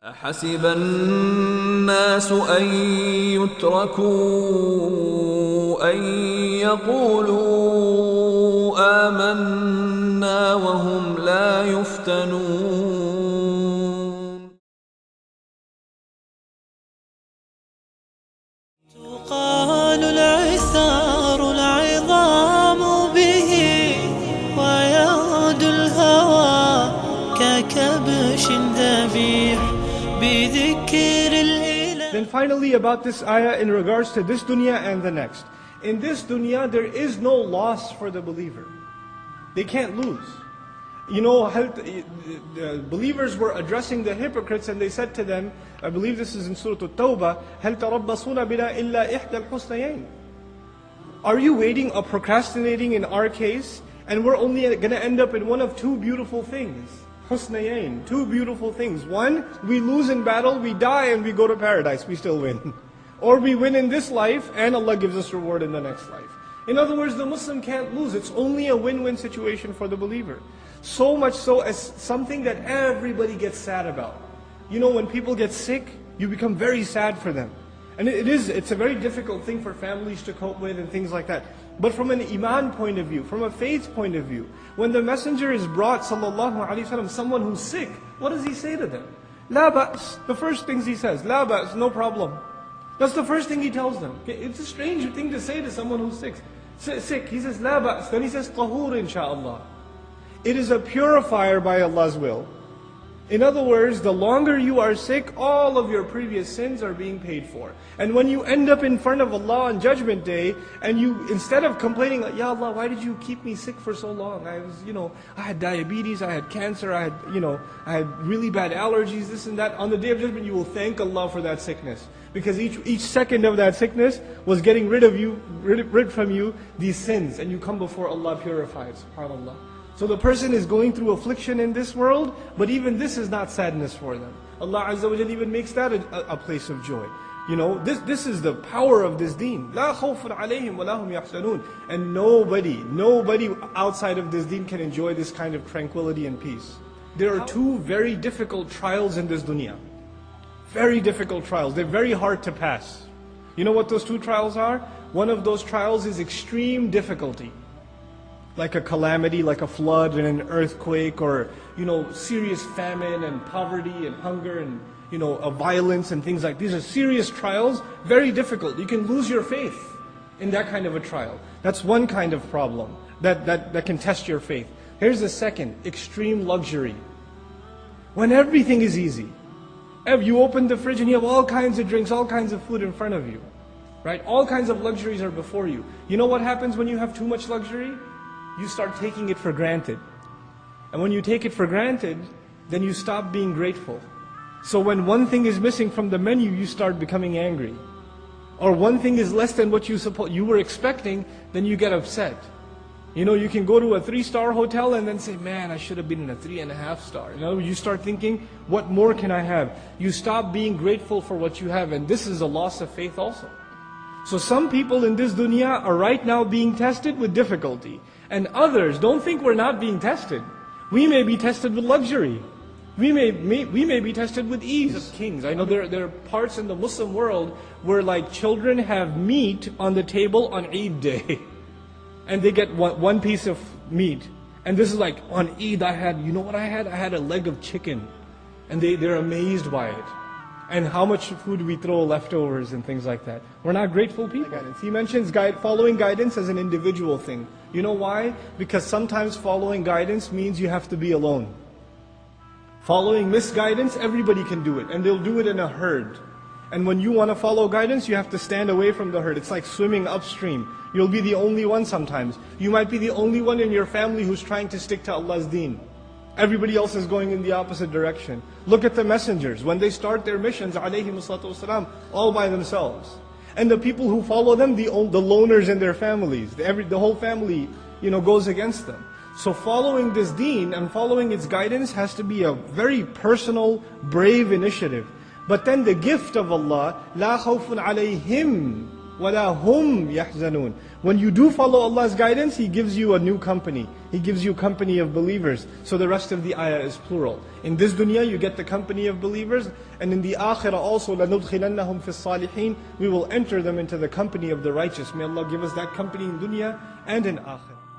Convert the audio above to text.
أحسب الناس أن يتركوا أن يقولوا آمنا وهم لا يفتنون. تقال العثار العظام به ويغدو الهوى ككبش ذبيح بذكر الإله. Then finally about this ayah in regards to this dunya and the next. In this dunya there is no loss for the believer. They can't lose. You know, the believers were addressing the hypocrites and they said to them, I believe this is in Surah At-Tawbah, هَلْ تَرَبَّصُونَ بِنَا إِلَّا إِحْدَى الْحُسْنَيَيْنِ. Are you waiting or procrastinating in our case, and we're only going to end up in one of two beautiful things? Husnayain, two beautiful things. One, we lose in battle, we die and we go to paradise, we still win. Or we win in this life and Allah gives us reward in the next life. In other words, the Muslim can't lose. It's only a win-win situation for the believer. So much so as something that everybody gets sad about. You know, when people get sick, you become very sad for them. And it's a very difficult thing for families to cope with and things like that. But from an iman point of view, from a faith point of view, when the messenger is brought, sallallahu alaihi wasallam, someone who's sick, what does he say to them? La ba's. The first things he says, la ba's, no problem. That's the first thing he tells them. It's a strange thing to say to someone who's sick. He says, la ba's. Then he says, tahur insha'Allah. It is a purifier by Allah's will. In other words, the longer you are sick, all of your previous sins are being paid for. And when you end up in front of Allah on Judgment Day, and you, instead of complaining, Ya Allah, why did you keep me sick for so long? I had diabetes, I had cancer, I had really bad allergies, this and that. On the Day of Judgment, you will thank Allah for that sickness. Because each second of that sickness was getting rid from you these sins. And you come before Allah purified, subhanAllah. So the person is going through affliction in this world, but even this is not sadness for them. Allah Azza wa Jalla even makes that a place of joy. You know, this is the power of this deen. لا خوف عليهم ولا هم يحزنون. And nobody outside of this deen can enjoy this kind of tranquility and peace. There are two very difficult trials in this dunya. Very difficult trials. They're very hard to pass. You know what those two trials are? One of those trials is extreme difficulty. Like a calamity, like a flood and an earthquake, or serious famine and poverty and hunger and a violence and things like these are serious trials, very difficult. You can lose your faith in that kind of a trial. That's one kind of problem that can test your faith. Here's the second, extreme luxury. When everything is easy. You open the fridge and you have all kinds of drinks, all kinds of food in front of you. Right? All kinds of luxuries are before you. You know what happens when you have too much luxury? You start taking it for granted. And when you take it for granted, then you stop being grateful. So when one thing is missing from the menu, you start becoming angry. Or one thing is less than what you were expecting, then you get upset. You can go to a 3-star hotel and then say, man, I should have been in a 3.5 star. You start thinking, what more can I have? You stop being grateful for what you have, and this is a loss of faith also. So some people in this dunya are right now being tested with difficulty. And others, don't think we're not being tested. We may be tested with luxury. We may be tested with ease. Of kings. I know there are parts in the Muslim world where like children have meat on the table on Eid day. And they get one piece of meat. And this is like, on Eid I had a leg of chicken. And they're amazed by it. And how much food we throw leftovers and things like that. We're not grateful people. He mentions following guidance as an individual thing. You know why? Because sometimes following guidance means you have to be alone. Following misguidance, everybody can do it. And they'll do it in a herd. And when you want to follow guidance, you have to stand away from the herd. It's like swimming upstream. You'll be the only one sometimes. You might be the only one in your family who's trying to stick to Allah's deen. Everybody else is going in the opposite direction. Look at the messengers. When they start their missions, ﷺ, all by themselves. And the people who follow them, the loners in their families. The whole family goes against them. So following this deen and following its guidance has to be a very personal, brave initiative. But then the gift of Allah, لَا خَوْفٌ عَلَيْهِمْ وَلَا هُمْ يَحْزَنُونَ. When you do follow Allah's guidance, He gives you a new company. He gives you company of believers. So the rest of the ayah is plural. In this dunya, you get the company of believers. And in the akhirah also, لَنُدْخِلَنَّهُمْ فِي الصَّالِحِينَ. We will enter them into the company of the righteous. May Allah give us that company in dunya and in akhirah.